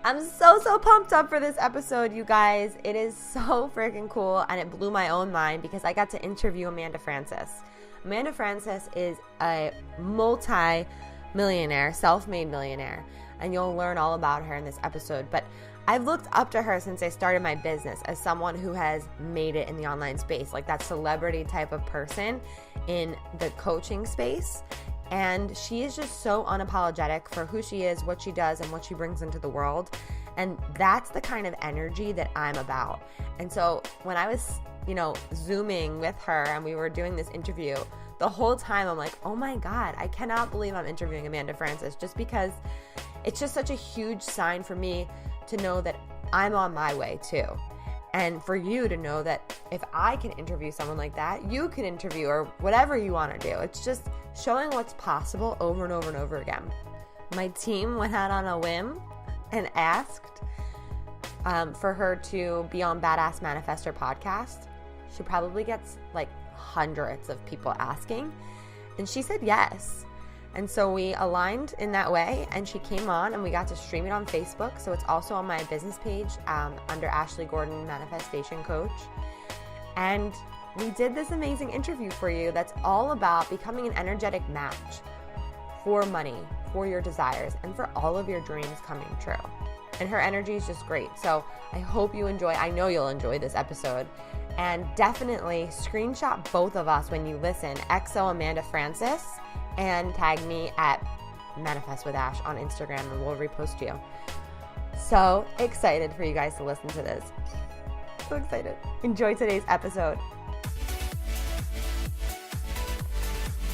I'm so pumped up for this episode, you guys. It is so freaking cool, and it blew my own mind because I got to interview Amanda Francis. Amanda Francis is a multi-millionaire, self-made millionaire, and you'll learn all about her in this episode. But I've looked up to her since I started my business as someone who has made it in the online space, like that celebrity type of person in the coaching space. And she is just so unapologetic for who she is, what she does, and what she brings into the world. And that's the kind of energy that I'm about. And so when I was, Zooming with her and we were doing this interview, the whole time I'm like, oh my God, I cannot believe I'm interviewing Amanda Francis, just because it's just such a huge sign for me to know that I'm on my way too. And for you to know that if I can interview someone like that, you can interview, or whatever you want to do. It's just showing what's possible over and over and over again. My team went out on a whim and asked for her to be on Badass Manifestor podcast. She probably gets like hundreds of people asking, and she said yes. And so we aligned in that way, and she came on and we got to stream it on Facebook. So it's also on my business page under Ashley Gordon Manifestation Coach. And we did this amazing interview for you that's all about becoming an energetic match for money, for your desires, and for all of your dreams coming true. And her energy is just great. So I hope you enjoy. I know you'll enjoy this episode. And definitely screenshot both of us when you listen, XO Amanda Francis, and tag me at Manifest with Ash on Instagram, and we'll repost you. So excited for you guys to listen to this. So excited. Enjoy today's episode.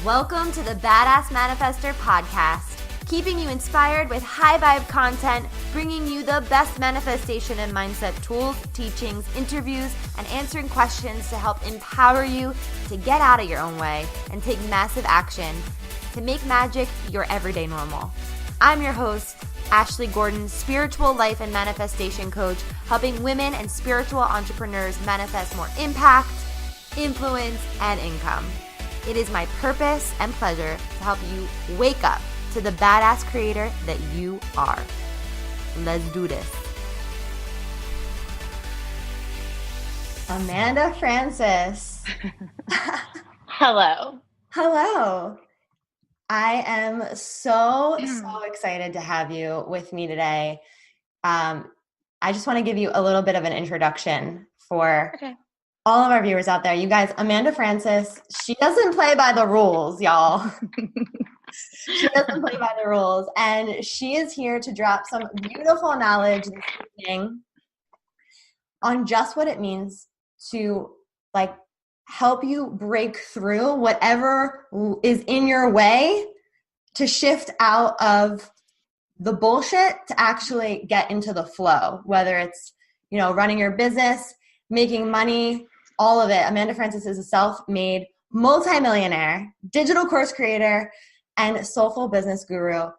Welcome to the Badass Manifestor podcast, keeping you inspired with high vibe content, bringing you the best manifestation and mindset tools, teachings, interviews, and answering questions to help empower you to get out of your own way and take massive action to make magic your everyday normal. I'm your host, Ashley Gordon, spiritual life and manifestation coach, helping women and spiritual entrepreneurs manifest more impact, influence, and income. It is my purpose and pleasure to help you wake up to the badass creator that you are. Let's do this. Amanda Francis. Hello. Hello. I am so excited to have you with me today. I just want to give you a little bit of an introduction for all of our viewers out there. You guys, Amanda Francis, she doesn't play by the rules, y'all. She doesn't play by the rules. And she is here to drop some beautiful knowledge this evening on just what it means to help you break through whatever is in your way, to shift out of the bullshit to actually get into the flow, whether it's, running your business, making money, all of it. Amanda Francis is a self-made multi-millionaire, digital course creator, and soulful business guru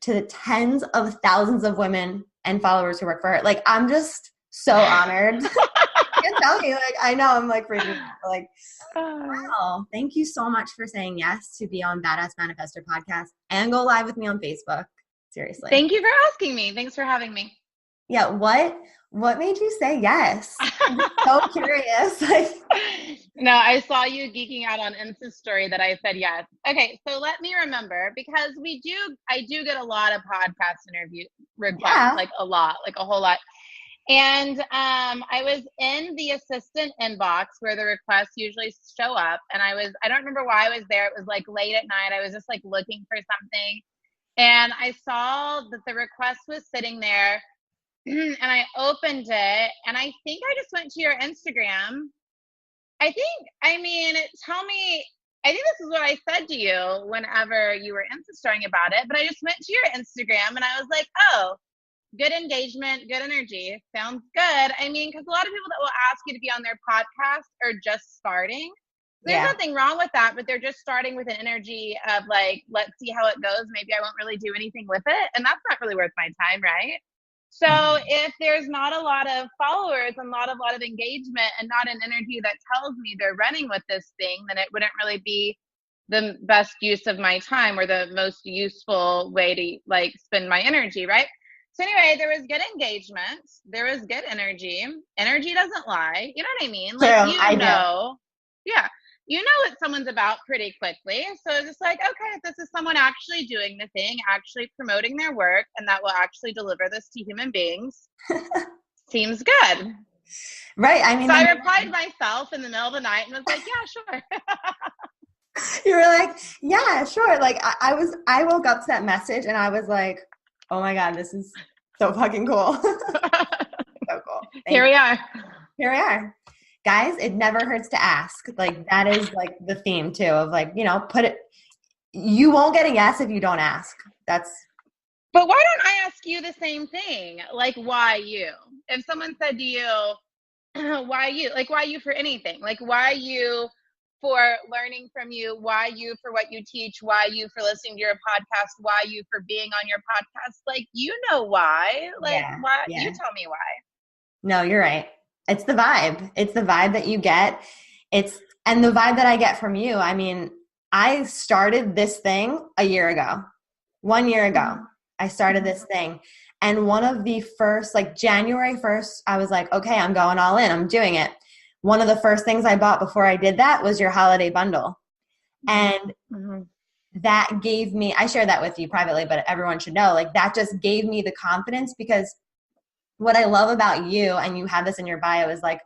to the tens of thousands of women and followers who work for her. I'm just so honored. I can't tell you. I know I'm freaking out. Wow. Thank you so much for saying yes to be on Badass Manifestor podcast and go live with me on Facebook. Seriously. Thank you for asking me. Thanks for having me. Yeah. What made you say yes? I'm so curious. No, I saw you geeking out on Insta story that I said yes. Okay. So let me remember, because I do get a lot of podcast interview requests, a whole lot. And I was in the assistant inbox where the requests usually show up. And I don't remember why I was there. It was late at night. I was just looking for something. And I saw that the request was sitting there, and I opened it, and I think I just went to your Instagram. I think this is what I said to you whenever you were Insta-storing about it, but I just went to your Instagram and I was like, oh, good engagement, good energy. Sounds good. Because a lot of people that will ask you to be on their podcast are just starting. There's nothing wrong with that, but they're just starting with an energy of let's see how it goes. Maybe I won't really do anything with it. And that's not really worth my time, right? So if there's not a lot of followers and not a lot of engagement and not an energy that tells me they're running with this thing, then it wouldn't really be the best use of my time or the most useful way to spend my energy, right? So anyway, there was good engagement. There was good energy. Energy doesn't lie. You know what I mean? True, Like, I do. yeah, you know what someone's about pretty quickly. So it's just like, okay, this is someone actually doing the thing, actually promoting their work, and that will actually deliver this to human beings. Seems good. Right. I mean, So I replied myself in the middle of the night and was like, yeah, sure. you were like, yeah, sure. Like I woke up to that message and I was like, oh my God, this is so fucking cool. So cool. Here we are. Here we are. Guys, it never hurts to ask. Like that is like the theme too of like, you won't get a yes if you don't ask. But why don't I ask you the same thing? Like, why you? If someone said to you, why you? Like, why you for anything? Like, why you for learning from you? Why you for what you teach? Why you for listening to your podcast? Why you for being on your podcast? Like, you know why? Like, why? Yeah. You tell me why. No, you're right. It's the vibe. It's the vibe that you get. And the vibe that I get from you. I mean, I started this thing a year ago. 1 year ago, I started this thing. And one of the first, like January 1st, I was like, okay, I'm going all in. I'm doing it. One of the first things I bought before I did that was your holiday bundle. And that gave me, I shared that with you privately, but everyone should know, like that just gave me the confidence because what I love about you, and you have this in your bio, is like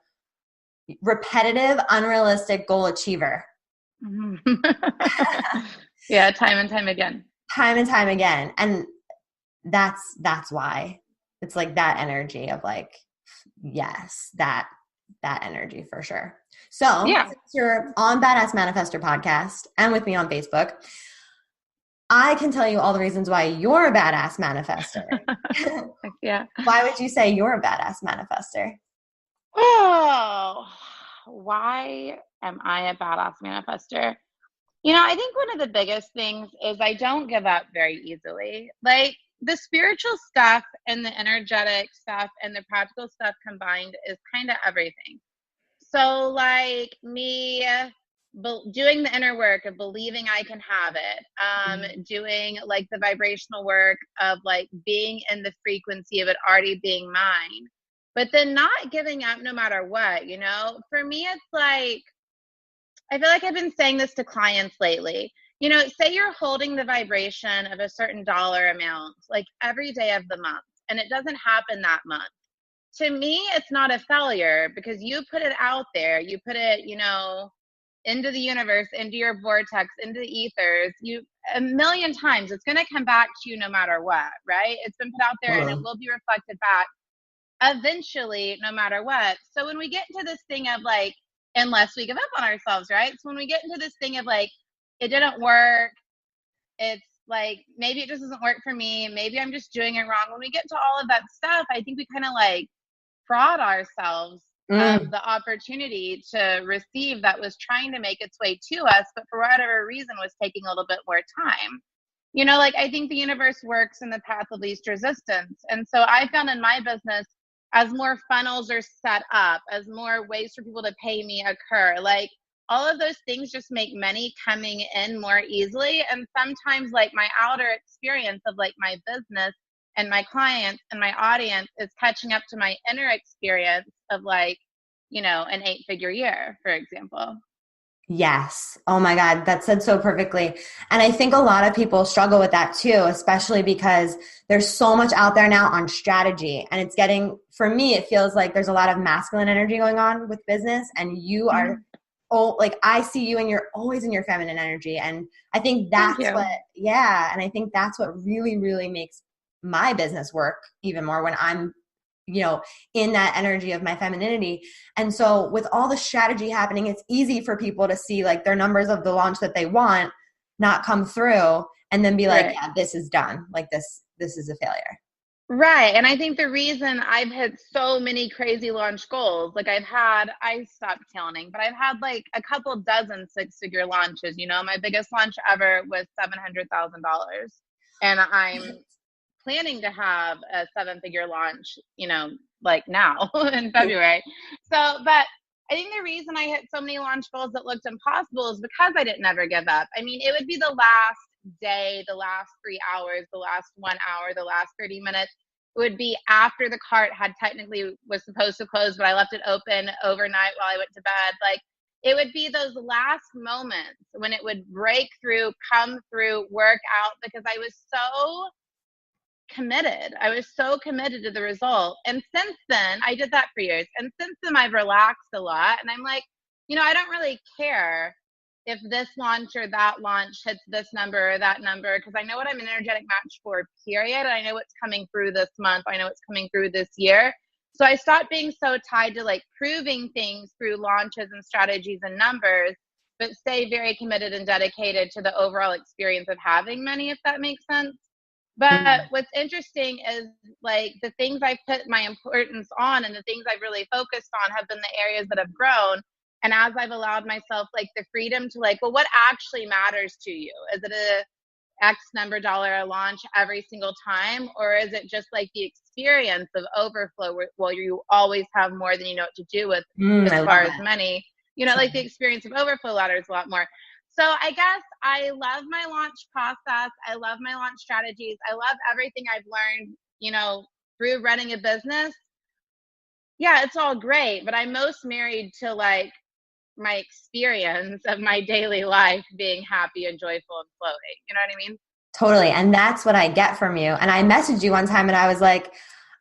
repetitive, unrealistic goal achiever. Yeah, time and time again. Time and time again. And that's why it's like that energy of like, yes, that energy for sure. So yeah. Since you're on Badass Manifestor podcast and with me on Facebook, I can tell you all the reasons why you're a badass manifester. Yeah. Why would you say you're a badass manifester? Oh, why am I a badass manifester? I think one of the biggest things is I don't give up very easily. Like the spiritual stuff and the energetic stuff and the practical stuff combined is kind of everything. So like me doing the inner work of believing I can have it, doing like the vibrational work of like being in the frequency of it already being mine, but then not giving up no matter what, for me, it's like, I feel like I've been saying this to clients lately. Say you're holding the vibration of a certain dollar amount, like every day of the month, and it doesn't happen that month. To me, it's not a failure because you put it out there. You put it, into the universe, into your vortex, into the ethers. A million times, it's going to come back to you no matter what, right? It's been put out there and it will be reflected back eventually, no matter what. So when we get into this thing of like, unless we give up on ourselves, right? So when we get into this thing of like, it didn't work, it's like, maybe it just doesn't work for me. Maybe I'm just doing it wrong. When we get to all of that stuff, I think we kind of like fraud ourselves of the opportunity to receive that was trying to make its way to us, but for whatever reason was taking a little bit more time. Like I think the universe works in the path of least resistance. And so I found in my business, as more funnels are set up, as more ways for people to pay me occur, like all of those things just make money coming in more easily. And sometimes like my outer experience of like my business and my clients and my audience is catching up to my inner experience of like, an 8-figure year, for example. Yes. Oh my God. That said so perfectly. And I think a lot of people struggle with that too, especially because there's so much out there now on strategy. And for me, it feels like there's a lot of masculine energy going on with business. And you are, like I see you and you're always in your feminine energy. And I think that's and I think that's what really, really makes my business work even more when I'm in that energy of my femininity. And so with all the strategy happening, it's easy for people to see like their numbers of the launch that they want not come through and then be like, yeah, this is done. Like this is a failure. Right. And I think the reason I've hit so many crazy launch goals, like I stopped counting, but I've had like a couple dozen 6-figure launches. My biggest launch ever was $700,000. And I'm planning to have a 7-figure launch, like now in February. So, but I think the reason I hit so many launch goals that looked impossible is because I didn't ever give up. I mean, it would be the last day, the last 3 hours, the last 1 hour, the last 30 minutes would be after the cart had technically was supposed to close, but I left it open overnight while I went to bed. Like, it would be those last moments when it would break through, come through, work out, because I was so committed. I was so committed to the result. And since then, I did that for years. And since then, I've relaxed a lot. And I'm like, I don't really care if this launch or that launch hits this number or that number, because I know what I'm an energetic match for, period. And I know what's coming through this month. I know what's coming through this year. So I stopped being so tied to like proving things through launches and strategies and numbers, but stay very committed and dedicated to the overall experience of having money, if that makes sense. But what's interesting is like the things I've put my importance on and the things I've really focused on have been the areas that have grown. And as I've allowed myself like the freedom to like, well, what actually matters to you? Is it a X number dollar a launch every single time? Or is it just like the experience of overflow where you always have more than you know what to do with as far as money? Like the experience of overflow ladder is a lot more. So I guess I love my launch process. I love my launch strategies. I love everything I've learned, through running a business. Yeah, it's all great, but I'm most married to like my experience of my daily life being happy and joyful and flowing. You know what I mean? Totally. And that's what I get from you. And I messaged you one time and I was like,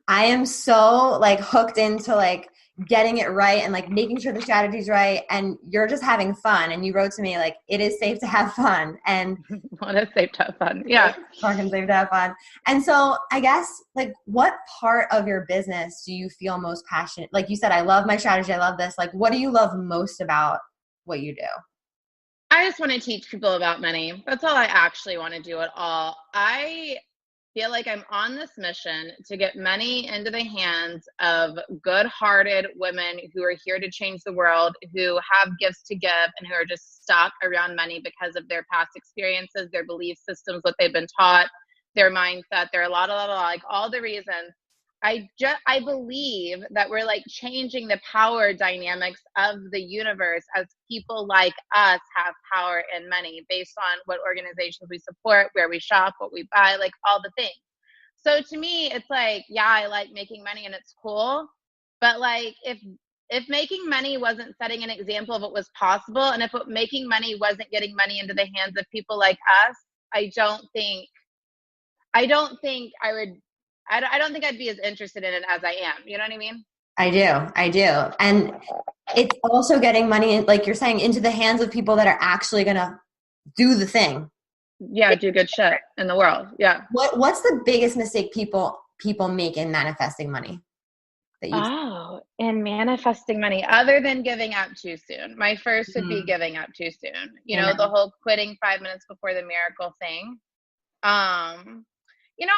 I am so like hooked into like getting it right and like making sure the strategy's right. And you're just having fun. And you wrote to me like, it is safe to have fun. And what is safe to have fun? Yeah. Fucking safe to have fun. And so I guess like what part of your business do you feel most passionate? Like you said, I love my strategy. I love this. Like, what do you love most about what you do? I just want to teach people about money. That's all I actually want to do at all. I feel like I'm on this mission to get money into the hands of good-hearted women who are here to change the world, who have gifts to give, and who are just stuck around money because of their past experiences, their belief systems, what they've been taught, their mindset. There are a lot of like all the reasons. I believe that we're like changing the power dynamics of the universe as people like us have power and money based on what organizations we support, where we shop, what we buy, like all the things. So to me, it's like, yeah, I like making money and it's cool. But like if making money wasn't setting an example of what was possible, and if making money wasn't getting money into the hands of people like us, I don't think I don't think I'd be as interested in it as I am. You know what I mean? I do. And it's also getting money, like you're saying, into the hands of people that are actually going to do the thing. Yeah, do good shit in the world. Yeah. What's the biggest mistake people make in manifesting money? In manifesting money, other than giving up too soon. My first would be giving up too soon. The whole quitting 5 minutes before the miracle thing.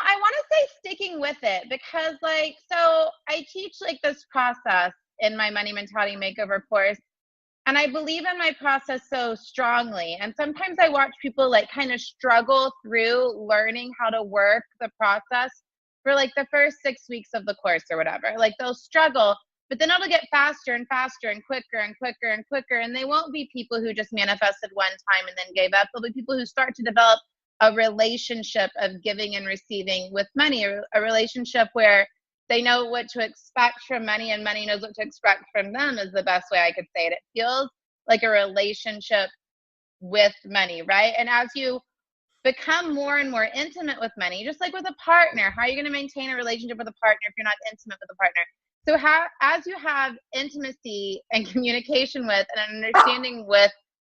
I want to say sticking with it because so I teach like this process in my money mentality makeover course. And I believe in my process so strongly. And sometimes I watch people like kind of struggle through learning how to work the process for like the first 6 weeks of the course or whatever. Like they'll struggle, but then it'll get faster and faster and quicker and quicker and quicker. And they won't be people who just manifested one time and then gave up. They'll be people who start to develop a relationship of giving and receiving with money, a relationship where they know what to expect from money and money knows what to expect from them is the best way I could say it. It feels like a relationship with money, right? And as you become more and more intimate with money, just like with a partner, how are you going to maintain a relationship with a partner if you're not intimate with a partner? So as you have intimacy and communication with and an understanding with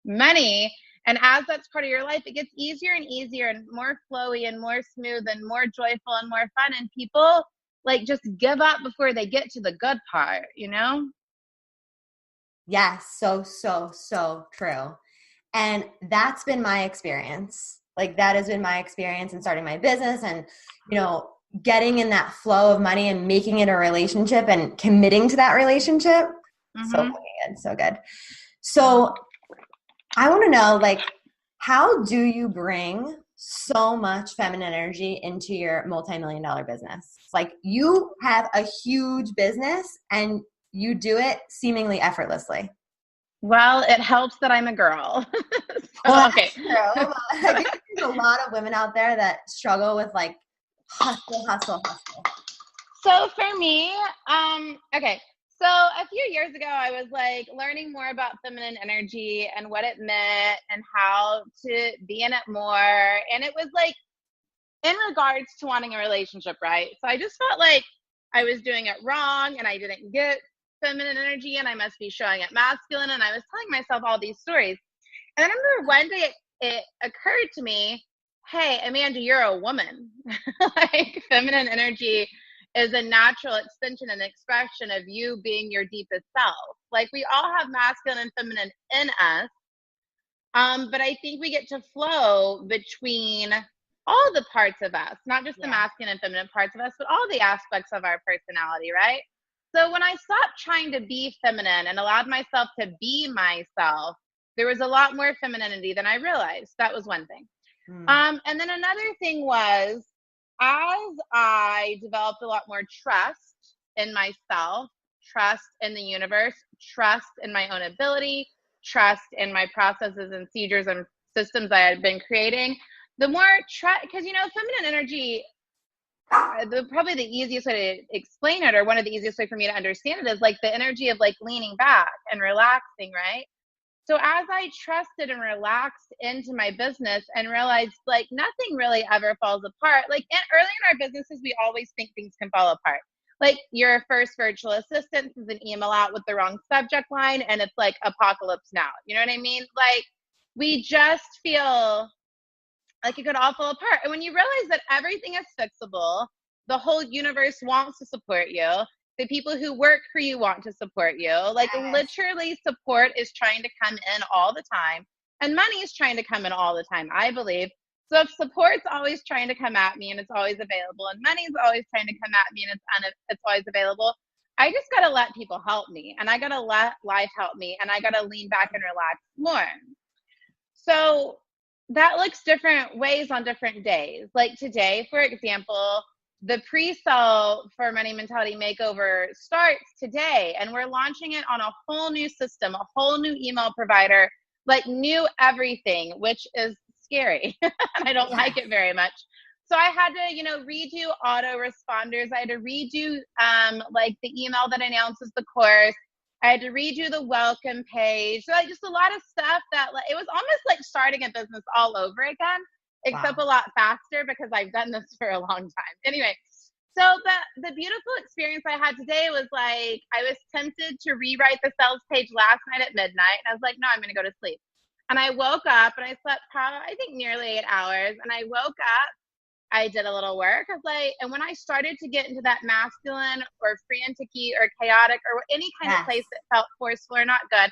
money, and as that's part of your life, it gets easier and easier and more flowy and more smooth and more joyful and more fun. And people like just give up before they get to the good part, Yes, so true. And that's been my experience. Like that has been my experience in starting my business and, getting in that flow of money and making it a relationship and committing to that relationship. So good. So good. So I want to know, like, how do you bring so much feminine energy into your multi-million-dollar business? Like you have a huge business and you do it seemingly effortlessly. Well, it helps that I'm a girl. Okay. I think there's a lot of women out there that struggle with like hustle. So for me, okay. So a few years ago, I was like learning more about feminine energy and what it meant and how to be in it more. And it was like in regards to wanting a relationship, right? So I just felt like I was doing it wrong and I didn't get feminine energy and I must be showing it masculine. And I was telling myself all these stories. And I remember one day it occurred to me, hey, Amanda, you're a woman. Like feminine energy is a natural extension and expression of you being your deepest self. Like we all have masculine and feminine in us. But I think we get to flow between all the parts of us, not just the masculine and feminine parts of us, but all the aspects of our personality, right? So when I stopped trying to be feminine and allowed myself to be myself, there was a lot more femininity than I realized. That was one thing. And then another thing was, as I developed a lot more trust in myself, trust in the universe, trust in my own ability, trust in my processes and procedures and systems I had been creating, the more trust, because feminine energy, probably the easiest way to explain it, or one of the easiest way for me to understand it, is like the energy of like leaning back and relaxing, right? So as I trusted and relaxed into my business and realized like nothing really ever falls apart, like early in our businesses, we always think things can fall apart. Like your first virtual assistant sends an email out with the wrong subject line and it's like apocalypse now. You know what I mean? Like we just feel like it could all fall apart. And when you realize that everything is fixable, the whole universe wants to support you. The people who work for you want to support you. Like literally support is trying to come in all the time. And money is trying to come in all the time, I believe. So if support's always trying to come at me and it's always available, and money's always trying to come at me and it's always available, I just got to let people help me. And I got to let life help me. And I got to lean back and relax more. So that looks different ways on different days. Like today, for example, the pre-sale for Money Mentality Makeover starts today, and we're launching it on a whole new system, a whole new email provider, like new everything, which is scary. And I don't like it very much. So I had to, redo autoresponders. I had to redo like the email that announces the course. I had to redo the welcome page. So like just a lot of stuff that it was almost like starting a business all over again, except a lot faster because I've done this for a long time. Anyway, so the beautiful experience I had today was like, I was tempted to rewrite the sales page last night at midnight. And I was like, no, I'm going to go to sleep. And I woke up and I slept probably, I think nearly 8 hours. And I woke up, I did a little work. I was like, and when I started to get into that masculine or frantic-y or chaotic or any kind of place that felt forceful or not good,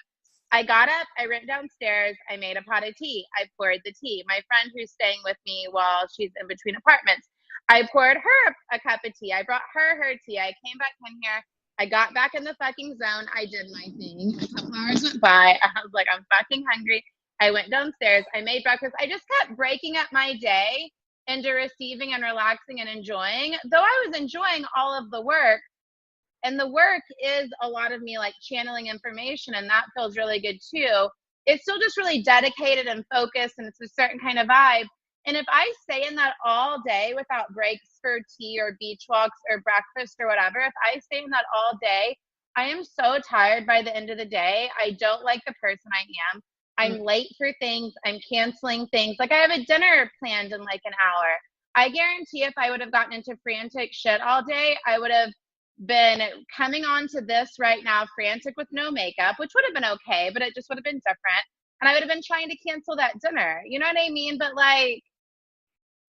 I got up, I went downstairs, I made a pot of tea. I poured the tea. My friend who's staying with me while she's in between apartments, I poured her a cup of tea. I brought her tea. I came back in here. I got back in the fucking zone. I did my thing. A couple hours went by. I was like, I'm fucking hungry. I went downstairs. I made breakfast. I just kept breaking up my day into receiving and relaxing and enjoying. Though I was enjoying all of the work, and the work is a lot of me like channeling information, and that feels really good too. It's still just really dedicated and focused, and it's a certain kind of vibe. And if I stay in that all day without breaks for tea or beach walks or breakfast or whatever, if I stay in that all day, I am so tired by the end of the day. I don't like the person I am. I'm late for things. I'm canceling things. Like I have a dinner planned in like an hour. I guarantee if I would have gotten into frantic shit all day, I would have been coming on to this right now, frantic with no makeup, which would have been okay, but it just would have been different. And I would have been trying to cancel that dinner. You know what I mean? But like,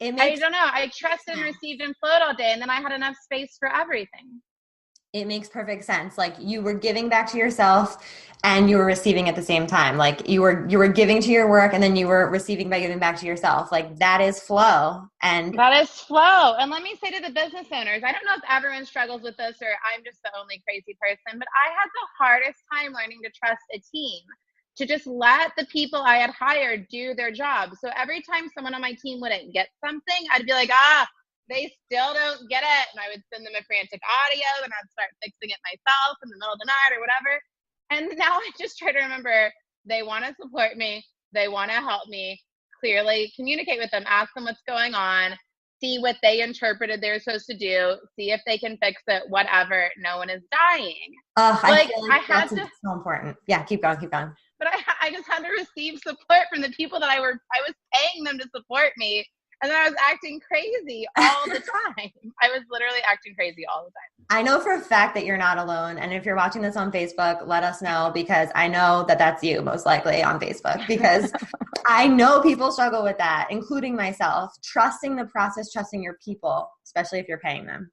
I don't know. I trusted and received and flowed all day, and then I had enough space for everything. It makes perfect sense. Like you were giving back to yourself and you were receiving at the same time. Like you were giving to your work and then you were receiving by giving back to yourself. Like that is flow. And that is flow. And let me say to the business owners, I don't know if everyone struggles with this or I'm just the only crazy person, but I had the hardest time learning to trust a team, to just let the people I had hired do their job. So every time someone on my team wouldn't get something, I'd be like, they still don't get it. And I would send them a frantic audio and I'd start fixing it myself in the middle of the night or whatever. And now I just try to remember they want to support me. They want to help me. Clearly communicate with them, ask them what's going on. see what they interpreted they're supposed to do, see if they can fix it, whatever. No one is dying. I Like, feel I like had that's to, so important. Yeah, keep going, keep going. but I just had to receive support from the people that I was paying them to support me. And then I was acting crazy all the time. I was literally acting crazy all the time. I know for a fact that you're not alone. And if you're watching this on Facebook, let us know, because I know that that's you most likely on Facebook, because I know people struggle with that, including myself. Trusting the process, trusting your people, especially if you're paying them.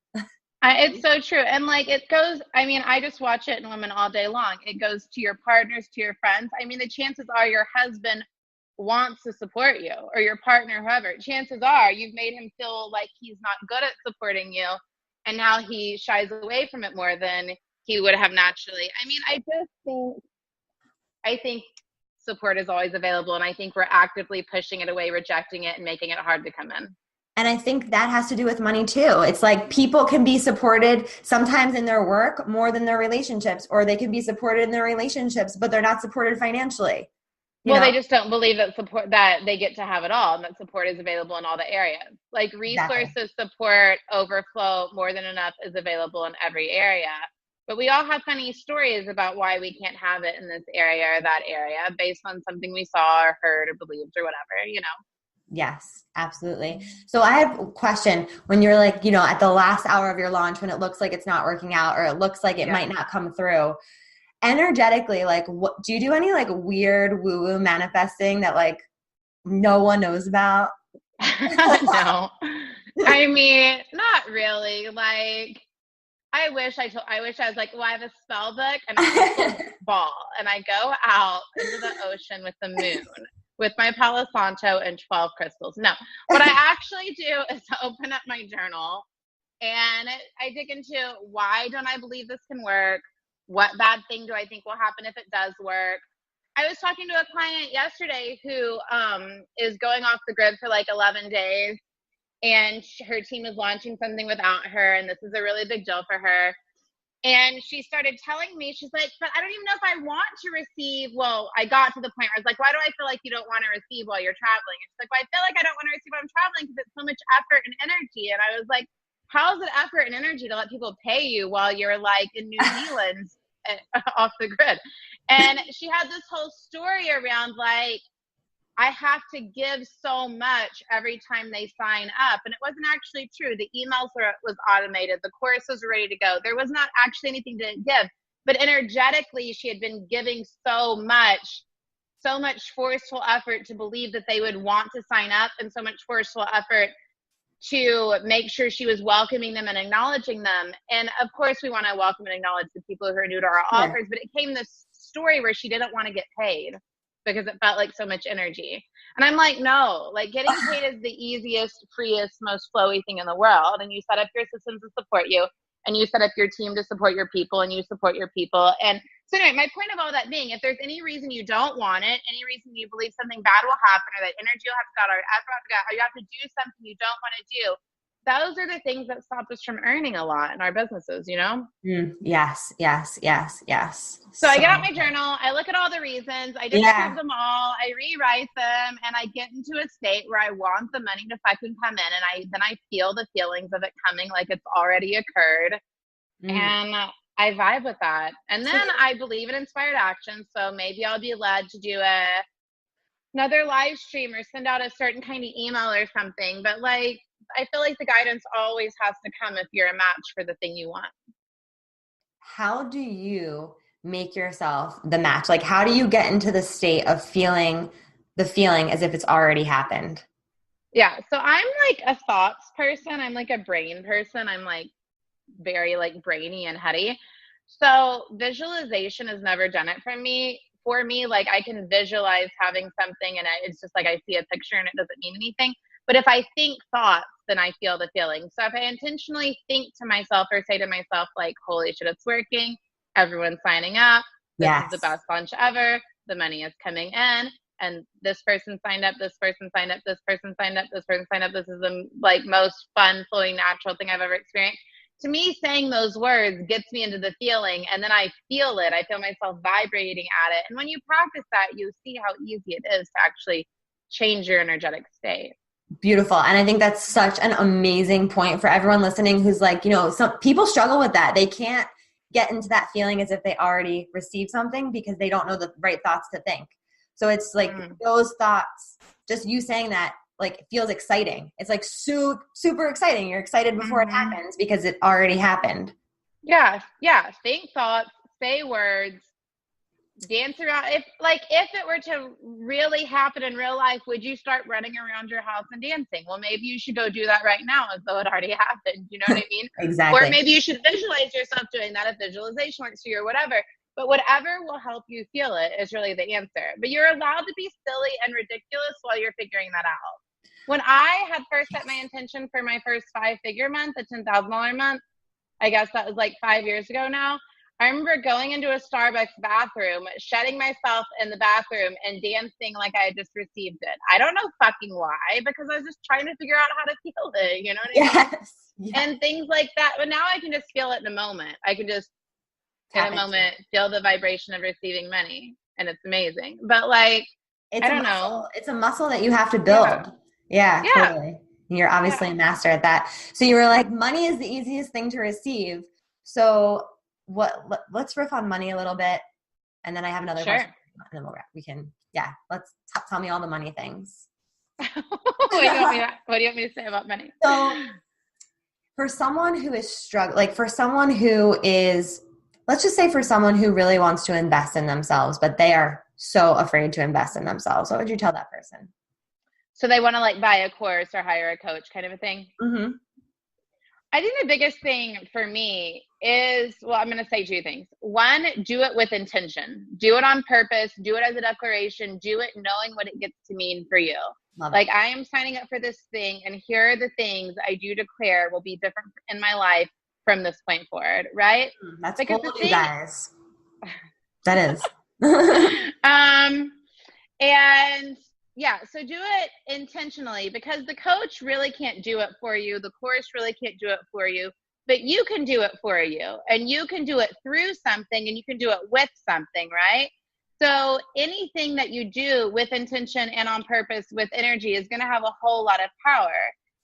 It's so true. And like, it goes, I mean, I just watch it in women all day long. It goes to your partners, to your friends. I mean, the chances are your husband wants to support you, or your partner, whoever. Chances are you've made him feel like he's not good at supporting you, and now he shies away from it more than he would have naturally. I mean, I think support is always available, and I think we're actively pushing it away, rejecting it, and making it hard to come in. And I think that has to do with money too. It's like people can be supported sometimes in their work more than their relationships, or they can be supported in their relationships, but they're not supported financially. Well, they just don't believe that support, that they get to have it all, and that support is available in all the areas. Like, resources, Exactly. support, overflow, more than enough is available in every area. But we all have funny stories about why we can't have it in this area or that area based on something we saw or heard or believed or whatever, you know? Yes, absolutely. So I have a question. When you're like, at the last hour of your launch, when it looks like it's not working out, or it looks like it might not come through, energetically, like, what do you do? Any like weird woo-woo manifesting that like no one knows about? No, I mean, not really. Like, I wish I was like, well, I have a spell book and a crystal ball, and I go out into the ocean with the moon with my Palo Santo and 12 crystals. No, what I actually do is open up my journal and I dig into, why don't I believe this can work? What bad thing do I think will happen if it does work? I was talking to a client yesterday who is going off the grid for like 11 days, and her team is launching something without her, and this is a really big deal for her. And she started telling me, she's like, but I don't even know if I want to receive. Well, I got to the point where I was like, why do I feel like you don't want to receive while you're traveling? And she's like, well, I feel like I don't want to receive while I'm traveling because it's so much effort and energy. And I was like, how is it effort and energy to let people pay you while you're like in New Zealand off the grid? And she had this whole story around like, I have to give so much every time they sign up. And it wasn't actually true. The emails was automated. The courses were ready to go. There was not actually anything to give. But energetically, she had been giving so much forceful effort to believe that they would want to sign up, and so much forceful effort to make sure she was welcoming them and acknowledging them. And of course, we want to welcome and acknowledge the people who are new to our offers, but it came this story where she didn't want to get paid because it felt like so much energy. And I'm like, no, like, getting paid is the easiest, freest, most flowy thing in the world. And you set up your systems to support you, and you set up your team to support your people, and you support your people. And so anyway, my point of all that being, if there's any reason you don't want it, any reason you believe something bad will happen, or that energy will have to go, or effort will have to go, or you have to do something you don't want to do, those are the things that stop us from earning a lot in our businesses, you know? Yes, yes, yes, yes. So I get out my journal, I look at all the reasons, I disprove them all, I rewrite them, and I get into a state where I want the money to fucking come in, and then I feel the feelings of it coming like it's already occurred, and I vibe with that. And then I believe in inspired action, so maybe I'll be led to do another live stream or send out a certain kind of email or something, but like, I feel like the guidance always has to come if you're a match for the thing you want. How do you make yourself the match? Like, how do you get into the state of feeling the feeling as if it's already happened? Yeah. So I'm like a thoughts person. I'm like a brain person. I'm like very like brainy and heady. So visualization has never done it for me. Like, I can visualize having something, and it's just like I see a picture and it doesn't mean anything. But if I think thoughts, then I feel the feeling. So if I intentionally think to myself or say to myself, like, holy shit, it's working, everyone's signing up, this is the best launch ever, the money is coming in, and this person signed up, this person signed up, this person signed up, this person signed up, this is the like most fun, flowing, natural thing I've ever experienced. To me, saying those words gets me into the feeling, and then I feel it. I feel myself vibrating at it. And when you practice that, you see how easy it is to actually change your energetic state. Beautiful. And I think that's such an amazing point for everyone listening who's like, some people struggle with that. They can't get into that feeling as if they already received something because they don't know the right thoughts to think. So it's like those thoughts, just you saying that, like, it feels exciting. It's like super exciting. You're excited before it happens because it already happened. Yeah. Yeah. Think thoughts, say words, dance around. If it were to really happen in real life, would you start running around your house and dancing? Well, maybe you should go do that right now as though it already happened. You know what I mean? Exactly. Or maybe you should visualize yourself doing that if visualization works for you or whatever. But whatever will help you feel it is really the answer. But you're allowed to be silly and ridiculous while you're figuring that out. When I had first set my intention for my first 5-figure month, a $10,000 month, I guess that was like 5 years ago now. I remember going into a Starbucks bathroom, shedding myself in the bathroom and dancing like I had just received it. I don't know fucking why, because I was just trying to figure out how to feel it, you know what I mean? Yes. And things like that. But now I can just feel it in a moment. I can just, in a moment, feel the vibration of receiving money. And it's amazing. But like, it's I don't know. It's a muscle that you have to build. Yeah, totally. You're obviously a master at that. So you were like, money is the easiest thing to receive. So let's riff on money a little bit. And then I have another question. And then we'll wrap. Let's tell me all the money things. What do you want me to say about money? So for someone who is struggling, like for someone who is, let's just say for someone who really wants to invest in themselves, but they are so afraid to invest in themselves, what would you tell that person? So they want to like buy a course or hire a coach kind of a thing? Mm-hmm. I think the biggest thing for me is, well, I'm going to say 2 things. One, do it with intention. Do it on purpose. Do it as a declaration. Do it knowing what it gets to mean for you. Like, I am signing up for this thing, and here are the things I do declare will be different in my life from this point forward, right? That's because bold, you guys. That is. And yeah, so do it intentionally, because the coach really can't do it for you. The course really can't do it for you, but you can do it for you, and you can do it through something, and you can do it with something, right? So anything that you do with intention and on purpose with energy is going to have a whole lot of power.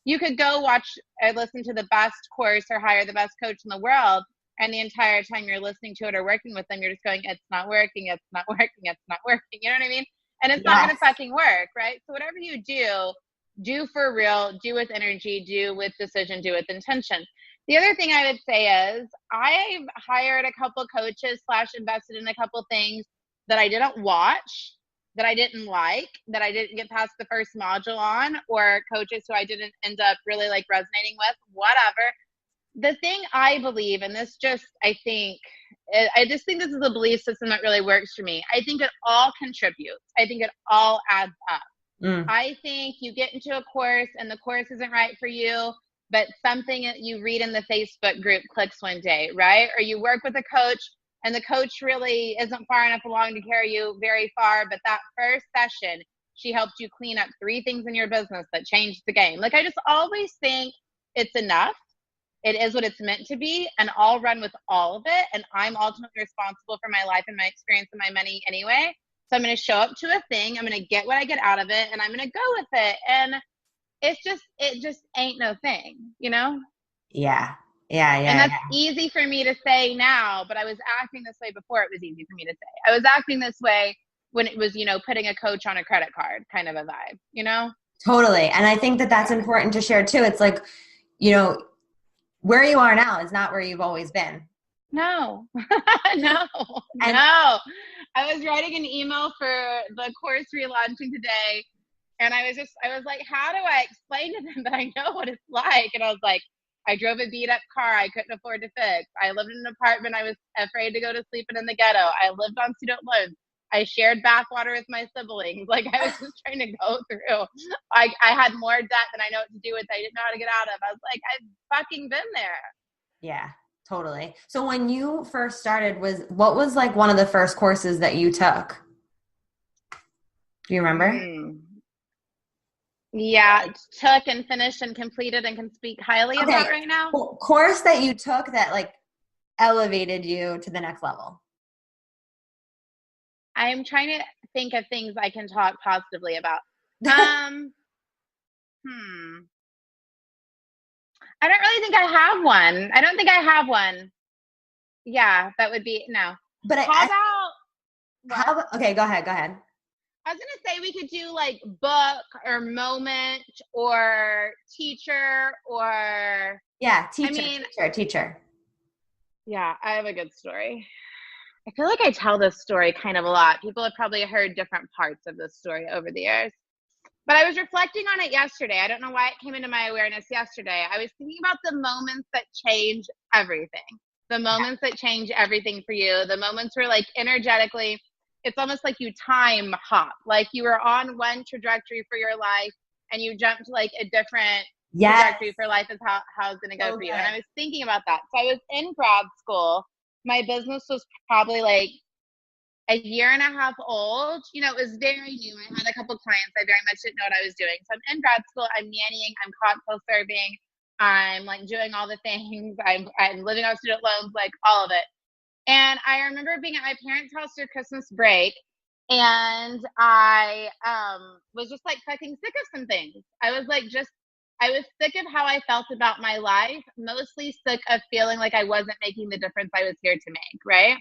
You could go watch or listen to the best course or hire the best coach in the world, and the entire time you're listening to it or working with them, you're just going, it's not working, it's not working, it's not working. You know what I mean? And it's not going to fucking work, right? So whatever you do for real, do with energy, do with decision, do with intention. The other thing I would say is I've hired a couple coaches / invested in a couple things that I didn't watch, that I didn't like, that I didn't get past the first module on, or coaches who I didn't end up really like resonating with, whatever. The thing I believe, and this just, I just think this is a belief system that really works for me. I think it all contributes. I think it all adds up. I think you get into a course and the course isn't right for you, but something that you read in the Facebook group clicks one day, right? Or you work with a coach and the coach really isn't far enough along to carry you very far, but that first session, she helped you clean up 3 things in your business that changed the game. Like, I just always think it's enough. It is what it's meant to be, and I'll run with all of it. And I'm ultimately responsible for my life and my experience and my money anyway. So I'm going to show up to a thing. I'm going to get what I get out of it, and I'm going to go with it. And it just ain't no thing, you know? Yeah. And that's easy for me to say now, but I was acting this way before it was easy for me to say. I was acting this way when it was, putting a coach on a credit card kind of a vibe, you know? Totally. And I think that that's important to share too. It's like, where you are now is not where you've always been. No. No. I was writing an email for the course relaunching today, and I was like, how do I explain to them that I know what it's like? And I was like, I drove a beat up car I couldn't afford to fix. I lived in an apartment I was afraid to go to sleep in the ghetto. I lived on student loans. I shared bathwater with my siblings. Like, I was just trying to go through. I had more debt than I know what to do with. I didn't know how to get out of. I was like, I've fucking been there. Yeah, totally. So when you first started, what was like one of the first courses that you took? Do you remember? Yeah, took and finished and completed and can speak highly about right now. Course that you took that like elevated you to the next level. I'm trying to think of things I can talk positively about. I don't really think I have one. I don't think I have one. Yeah, that would be no. But How about what? Okay, go ahead. I was gonna say we could do like book or moment or teacher or Yeah, I mean, teacher. yeah, I have a good story. I feel like I tell this story kind of a lot. People have probably heard different parts of this story over the years. But I was reflecting on it yesterday. I don't know why it came into my awareness yesterday. I was thinking about the moments that change everything. The moments that change everything for you. The moments where like energetically, it's almost like you time hop. Like you were on one trajectory for your life and you jumped to like a different trajectory for life is how it's going to go for you. And I was thinking about that. So I was in grad school. My business was probably like a year and a half old. You know, it was very new. I had a couple clients. I very much didn't know what I was doing. So I'm in grad school. I'm nannying. I'm cocktail serving. I'm like doing all the things. I'm living on student loans, like all of it. And I remember being at my parents' house for Christmas break, and I was just like fucking sick of some things. I was like, I was sick of how I felt about my life, mostly sick of feeling like I wasn't making the difference I was here to make, right?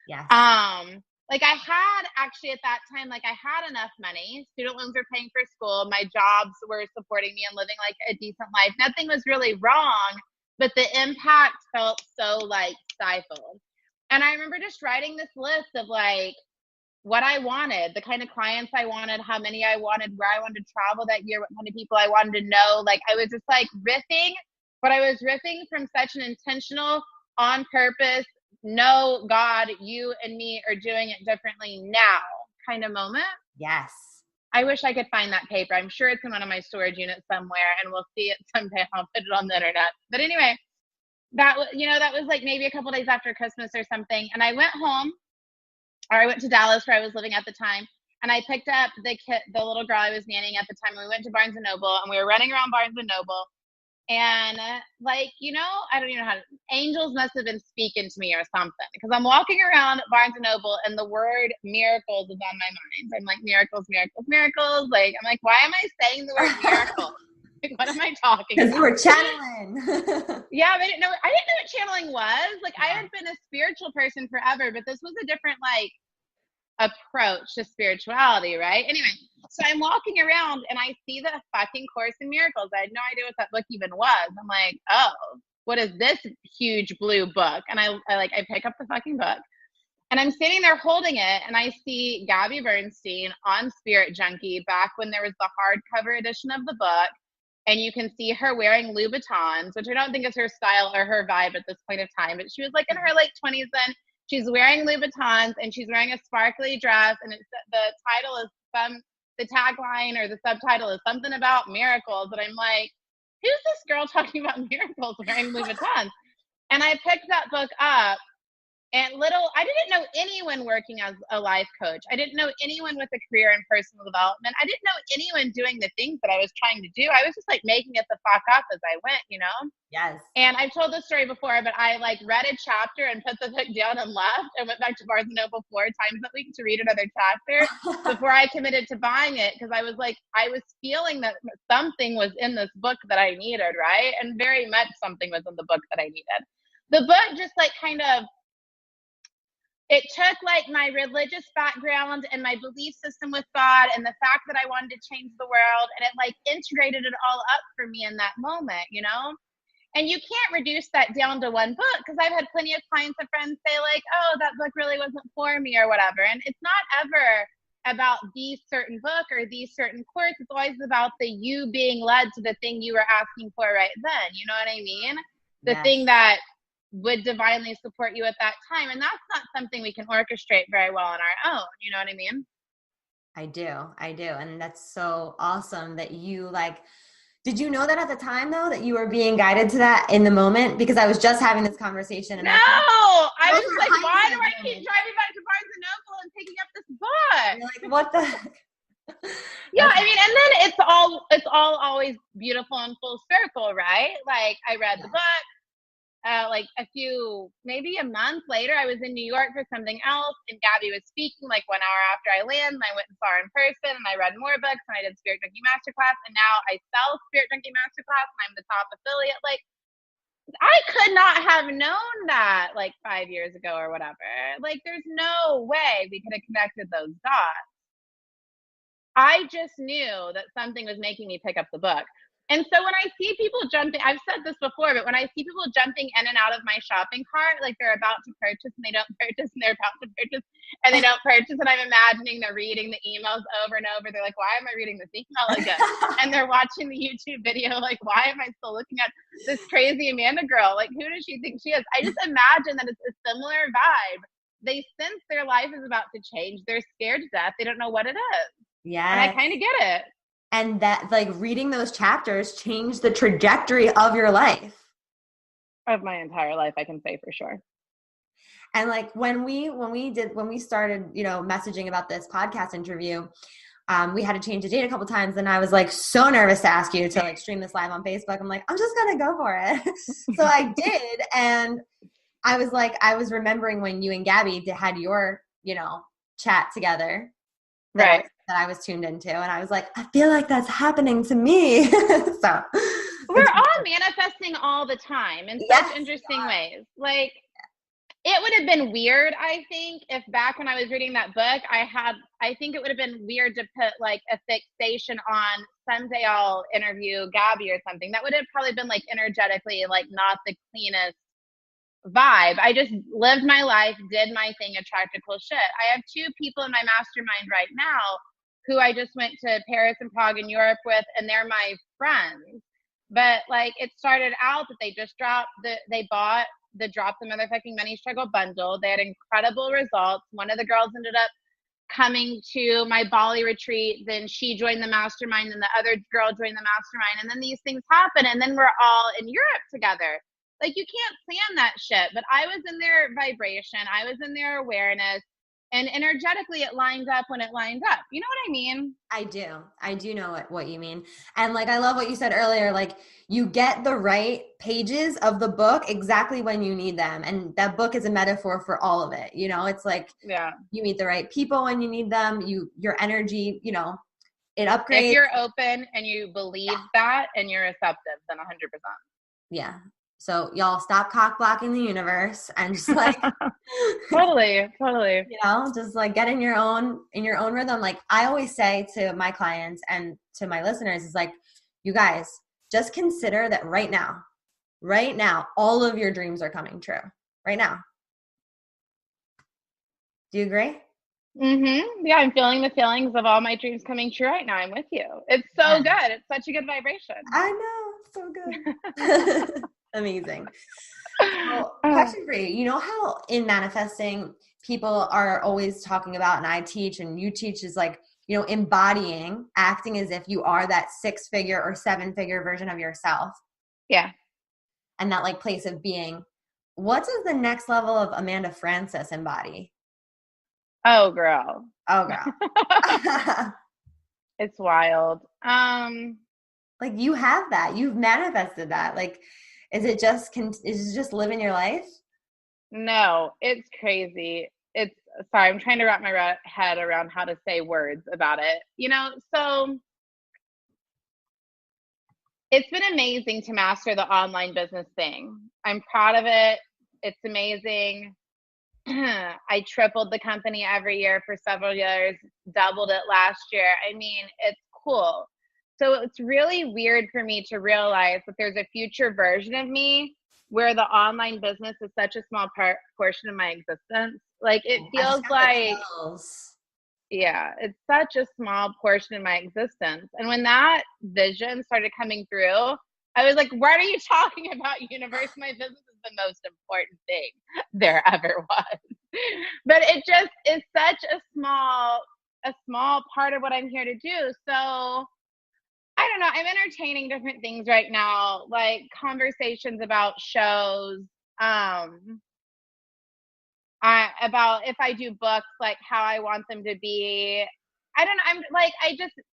Yes. Like I had actually at that time, like I had enough money. Student loans were paying for school. My jobs were supporting me and living like a decent life. Nothing was really wrong, but the impact felt so like stifled. And I remember just writing this list of like what I wanted, the kind of clients I wanted, how many I wanted, where I wanted to travel that year, what kind of people I wanted to know. Like I was just like riffing, but I was riffing from such an intentional, on purpose, no, God, you and me are doing it differently now kind of moment. Yes. I wish I could find that paper. I'm sure it's in one of my storage units somewhere and we'll see it someday. I'll put it on the internet. But anyway, that was like maybe a couple days after Christmas or something. And I went home, or I went to Dallas where I was living at the time. And I picked up the little girl I was nannying at the time. And we went to Barnes & Noble and we were running around Barnes & Noble. And like, I don't even know how angels must have been speaking to me or something, because I'm walking around Barnes & Noble and the word miracles is on my mind. I'm like, miracles, miracles, miracles. Like, I'm like, why am I saying the word miracle? Like, what am I talking about? Because you were channeling. Yeah, but I didn't know what channeling was. Like, I had been a spiritual person forever, but this was a different, like, approach to spirituality, right? Anyway, so I'm walking around and I see the fucking Course in Miracles. I had no idea what that book even was. I'm like, oh, what is this huge blue book? And I pick up the fucking book and I'm sitting there holding it and I see Gabby Bernstein on Spirit Junkie back when there was the hardcover edition of the book. And you can see her wearing Louboutins, which I don't think is her style or her vibe at this point of time, but she was like in her late 20s then. She's wearing Louboutins and she's wearing a sparkly dress, and the title is the tagline or the subtitle is something about miracles. And I'm like, who's this girl talking about miracles wearing Louboutins? And I picked that book up, and I didn't know anyone working as a life coach. I didn't know anyone with a career in personal development. I didn't know anyone doing the things that I was trying to do. I was just like making it the fuck up as I went, Yes. And I've told this story before, but I like read a chapter and put the book down and left and went back to Barnes & Noble 4 times that week to read another chapter before I committed to buying it, because I was like, I was feeling that something was in this book that I needed, right? And very much something was in the book that I needed. The book just like kind of, it took like my religious background and my belief system with God and the fact that I wanted to change the world, and it like integrated it all up for me in that moment, And you can't reduce that down to one book, because I've had plenty of clients and friends say like, oh, that book really wasn't for me or whatever. And it's not ever about the certain book or the certain course. It's always about you being led to the thing you were asking for right then. You know what I mean? The thing that would divinely support you at that time. And that's not something we can orchestrate very well on our own. You know what I mean? I do. And that's so awesome that you did you know that at the time though, that you were being guided to that in the moment? Because I was just having this conversation. And no, I was like, why do I keep driving back to Barnes & Noble and picking up this book? You're like, what the heck? Yeah, I mean, and then it's all always beautiful and full circle, right? Like I read the book, maybe a month later, I was in New York for something else, and Gabby was speaking like 1 hour after I landed, and I went and saw her in person, and I read more books, and I did Spirit Junkie Masterclass, and now I sell Spirit Junkie Masterclass, and I'm the top affiliate. Like, I could not have known that like 5 years ago or whatever. Like, there's no way we could have connected those dots. I just knew that something was making me pick up the book. And so when I see people jumping, I've said this before, but when I see people jumping in and out of my shopping cart, like they're about to purchase and they don't purchase, and they're about to purchase and they don't purchase, and I'm imagining they're reading the emails over and over. They're like, why am I reading this email again? And they're watching the YouTube video, like, why am I still looking at this crazy Amanda girl? Like, who does she think she is? I just imagine that it's a similar vibe. They sense their life is about to change. They're scared to death. They don't know what it is. Yeah. And I kind of get it. And that, like, reading those chapters changed the trajectory of your life. Of my entire life, I can say for sure. And like when we started, messaging about this podcast interview, we had to change the date a couple times, and I was like so nervous to ask you to like stream this live on Facebook. I'm like, I'm just gonna go for it. So I did, and I was remembering when you and Gabby had your, chat together. Right. That I was tuned into, and I was like, I feel like that's happening to me. So we're all manifesting all the time in such interesting ways. Like, it would have been weird, I think, if back when I was reading that book, I think it would have been weird to put like a fixation on someday I'll interview Gabby or something. That would have probably been like energetically like not the cleanest vibe. I just lived my life, did my thing, attracted cool shit. I have 2 people in my mastermind right now who I just went to Paris and Prague and Europe with, and they're my friends. But like, it started out that they just bought the Drop the Motherfucking Money Struggle bundle. They had incredible results. One of the girls ended up coming to my Bali retreat. Then she joined the mastermind, and the other girl joined the mastermind. And then these things happen, and then we're all in Europe together. Like, you can't plan that shit. But I was in their vibration. I was in their awareness. And energetically, it lines up when it lines up. You know what I mean? I do know what you mean. And like, I love what you said earlier, like you get the right pages of the book exactly when you need them. And that book is a metaphor for all of it. It's like, you meet the right people when you need them. Your energy, it upgrades. If you're open and you believe that and you're receptive, then 100%. Yeah. So y'all stop cock blocking the universe and just like totally. Just like get in your own rhythm. Like I always say to my clients and to my listeners is like, you guys just consider that right now, all of your dreams are coming true right now. Do you agree? Mm-hmm. Yeah, I'm feeling the feelings of all my dreams coming true right now. I'm with you. It's so good. It's such a good vibration. I know. So good. Amazing. So, question for you. You know how in manifesting people are always talking about, and I teach and you teach, is like, embodying, acting as if you are that 6-figure or 7-figure version of yourself. Yeah. And that like place of being. What does the next level of Amanda Francis embody? Oh, girl. It's wild. Like you have that. You've manifested that. Like, is it just living your life? No, it's crazy. Sorry, I'm trying to wrap my head around how to say words about it. So it's been amazing to master the online business thing. I'm proud of it. It's amazing. I tripled the company every year for several years, doubled it last year. I mean, it's cool. So it's really weird for me to realize that there's a future version of me where the online business is such a small portion of my existence. Like it feels like, it's such a small portion of my existence. And when that vision started coming through, I was like, what are you talking about, universe? My business is the most important thing there ever was. But it just is such a small part of what I'm here to do. So I don't know. I'm entertaining different things right now, like conversations about shows, about if I do books, like how I want them to be. I don't know.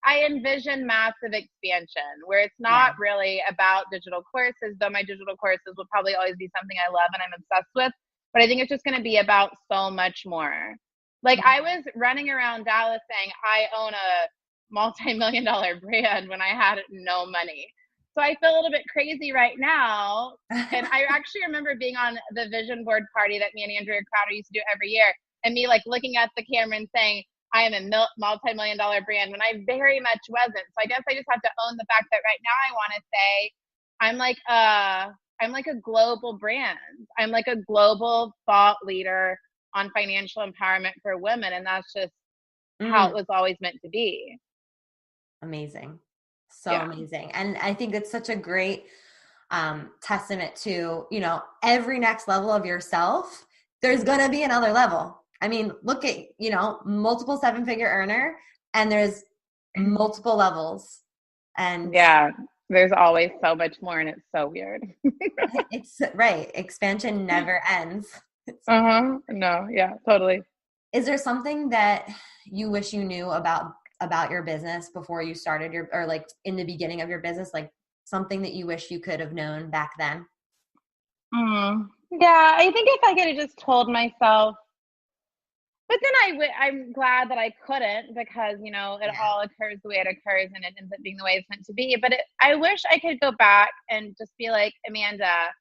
I envision massive expansion where it's Yeah. not really about digital courses, though my digital courses will probably always be something I love and I'm obsessed with. But I think it's just going to be about so much more. Like I was running around Dallas saying I own a multi-million-dollar brand when I had no money. So I feel a little bit crazy right now. And I actually remember being on the vision board party that me and Andrea Crowder used to do every year, and me like looking at the camera and saying, I am a multi-million-dollar brand when I very much wasn't. So I guess I just have to own the fact that right now I want to say I'm like a global brand. I'm like a global thought leader on financial empowerment for women, and that's just how it was always meant to be. Amazing. So Yeah. amazing. And I think it's such a great testament to, you know, every next level of yourself, there's going to be another level. I mean, look at, you know, multiple 7-figure earner, and there's multiple levels. And yeah, there's always so much more, and it's so weird. it's right. Expansion never ends. No, yeah, totally. Is there something that you wish you knew about your business before you started or like in the beginning of your business, like something that you wish you could have known back then? Yeah, I think if I could have just told myself, but then I'm glad that I couldn't, because, you know, it all occurs the way it occurs and it ends up being the way it's meant to be. But I wish I could go back and just be like, Amanda,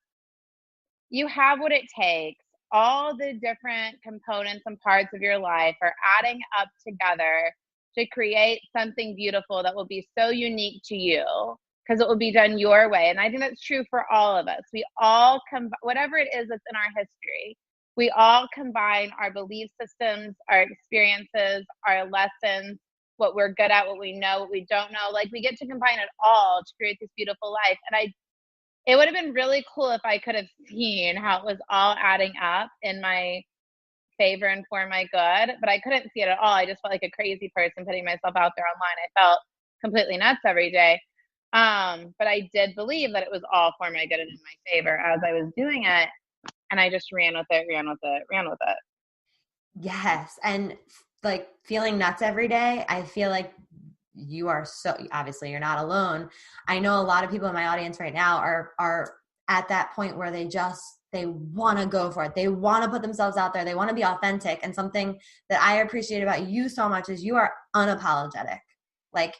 you have what it takes. All the different components and parts of your life are adding up together to create something beautiful that will be so unique to you, because it will be done your way. And I think that's true for all of us. We all whatever it is that's in our history, we all combine our belief systems, our experiences, our lessons, what we're good at, what we know, what we don't know. Like we get to combine it all to create this beautiful life. And it would have been really cool if I could have seen how it was all adding up in my favor and for my good, but I couldn't see it at all. I just felt like a crazy person putting myself out there online. I felt completely nuts every day. But I did believe that it was all for my good and in my favor as I was doing it. And I just ran with it. Yes. And like feeling nuts every day, I feel like you are so, obviously you're not alone. I know a lot of people in my audience right now are at that point where they want to go for it. They want to put themselves out there. They want to be authentic. And something that I appreciate about you so much is you are unapologetic. Like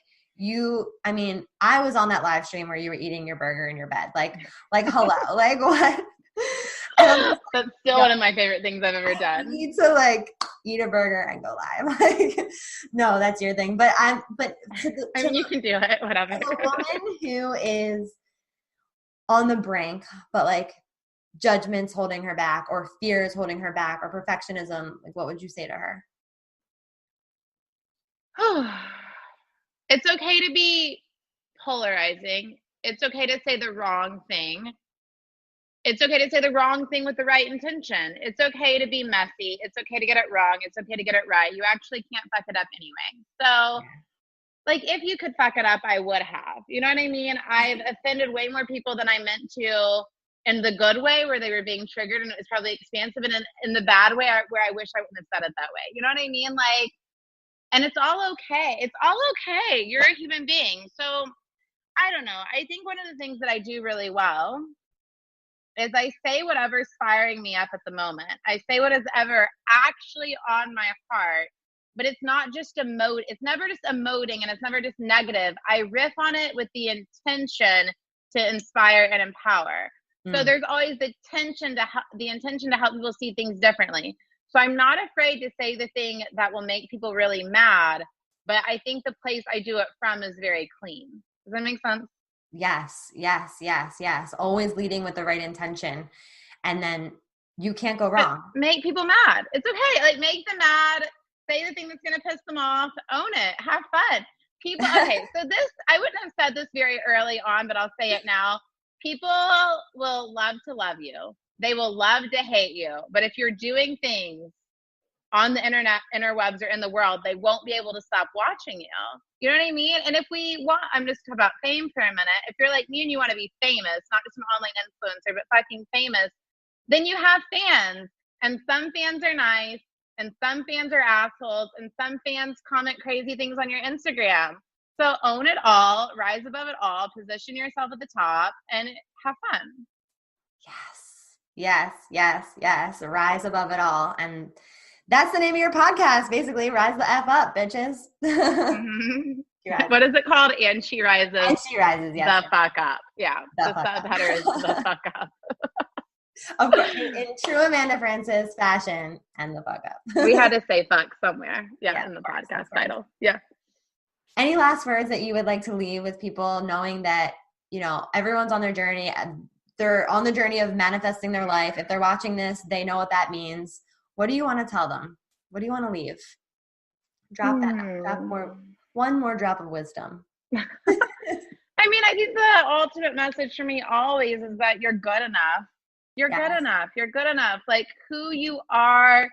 I mean, I was on that live stream where you were eating your burger in your bed. Like hello, like what? That's still one of my favorite things I've ever done. You need to like eat a burger and go live. Like, no, that's your thing. But I mean, you can do it, whatever. A woman who is on the brink, but like judgment's holding her back, or fear is holding her back, or perfectionism, like what would you say to her? It's okay to be polarizing. It's okay to say the wrong thing. It's okay to say the wrong thing with the right intention. It's okay to be messy. It's okay to get it wrong. It's okay to get it right. You actually can't fuck it up anyway. So, like, if you could fuck it up, I would have. You know what I mean? I've offended way more people than I meant to, in the good way where they were being triggered and it was probably expansive, and in the bad way where I wish I wouldn't have said it that way. You know what I mean? Like, and it's all okay. It's all okay. You're a human being. So, I don't know. I think one of the things that I do really well is I say whatever's firing me up at the moment. I say what is ever actually on my heart, but it's not just it's never just emoting, and it's never just negative. I riff on it with the intention to inspire and empower. So there's always the intention to help people see things differently. So I'm not afraid to say the thing that will make people really mad, but I think the place I do it from is very clean. Does that make sense? Yes, yes, yes, yes. Always leading with the right intention. And then you can't go wrong. But make people mad. It's okay. Like, make them mad. Say the thing that's going to piss them off. Own it. Have fun. People, okay, so I wouldn't have said this very early on, but I'll say it now. People will love to love you. They will love to hate you. But if you're doing things on the internet, interwebs, or in the world, they won't be able to stop watching you. You know what I mean? And if I'm just talking about fame for a minute. If you're like me and you want to be famous, not just an online influencer, but fucking famous, then you have fans. And some fans are nice, and some fans are assholes, and some fans comment crazy things on your Instagram. So own it all, rise above it all, position yourself at the top, and have fun. Yes, yes, yes, yes. Rise above it all. And that's the name of your podcast, basically. Rise the F up, bitches. Mm-hmm. What is it called? And she rises. And she rises, yes. The fuck up. Yeah. The subheader is the fuck up. Of course, in true Amanda Francis fashion, and the fuck up. We had to say fuck somewhere. Yeah, in the podcast title. Yeah. Any last words that you would like to leave with people, knowing that, you know, everyone's on their journey. They're on the journey of manifesting their life. If they're watching this, they know what that means. What do you want to tell them? What do you want to leave? Drop one more drop of wisdom. I mean, I think the ultimate message for me always is that you're good enough. You're good enough. You're good enough. Like who you are,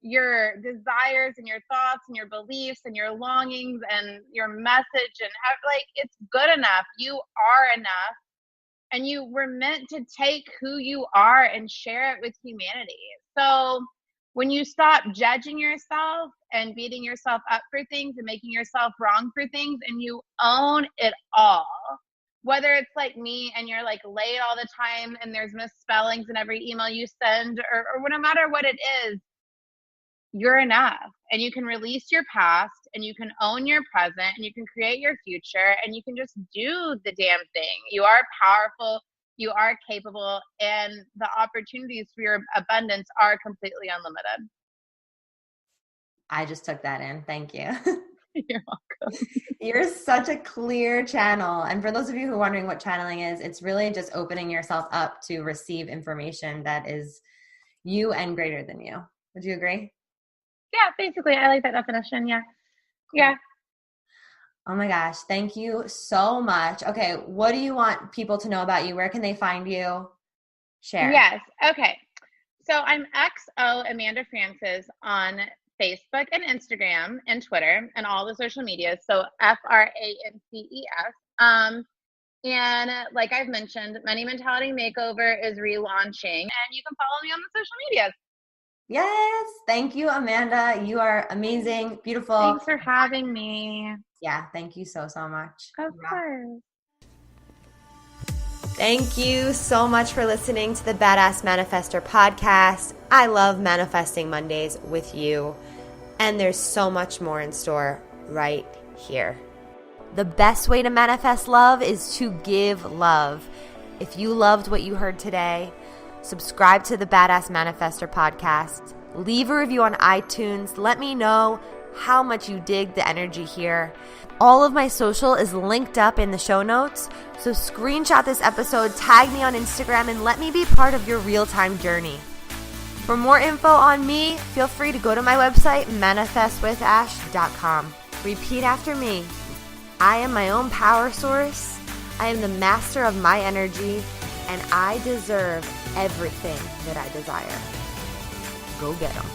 your desires and your thoughts and your beliefs and your longings and your message, and like it's good enough. You are enough. And you were meant to take who you are and share it with humanity. So when you stop judging yourself and beating yourself up for things and making yourself wrong for things, and you own it all, whether it's like me and you're like late all the time and there's misspellings in every email you send, or no matter what it is, you're enough. And you can release your past, and you can own your present, and you can create your future, and you can just do the damn thing. You are powerful, you are capable, and the opportunities for your abundance are completely unlimited. I just took that in. Thank you. You're welcome. You're such a clear channel. And for those of you who are wondering what channeling is, it's really just opening yourself up to receive information that is you and greater than you. Would you agree? Yeah, basically. I like that definition. Yeah. Cool. Yeah. Oh my gosh. Thank you so much. Okay. What do you want people to know about you? Where can they find you? Share. Yes. Okay. So I'm XO Amanda Francis on Facebook and Instagram and Twitter and all the social media. So FRANCES. And like I've mentioned, Money Mentality Makeover is relaunching, and you can follow me on the social medias. Yes. Thank you, Amanda. You are amazing, beautiful. Thanks for having me. Yeah. Thank you so much. Of course. Thank you so much for listening to the Badass Manifestor podcast. I love manifesting Mondays with you, and there's so much more in store right here. The best way to manifest love is to give love. If you loved what you heard today, subscribe to the Badass Manifestor podcast. Leave a review on iTunes. Let me know how much you dig the energy here. All of my social is linked up in the show notes. So screenshot this episode, tag me on Instagram, and let me be part of your real-time journey. For more info on me, feel free to go to my website, manifestwithash.com. Repeat after me. I am my own power source. I am the master of my energy, and I deserve everything that I desire. Go get them.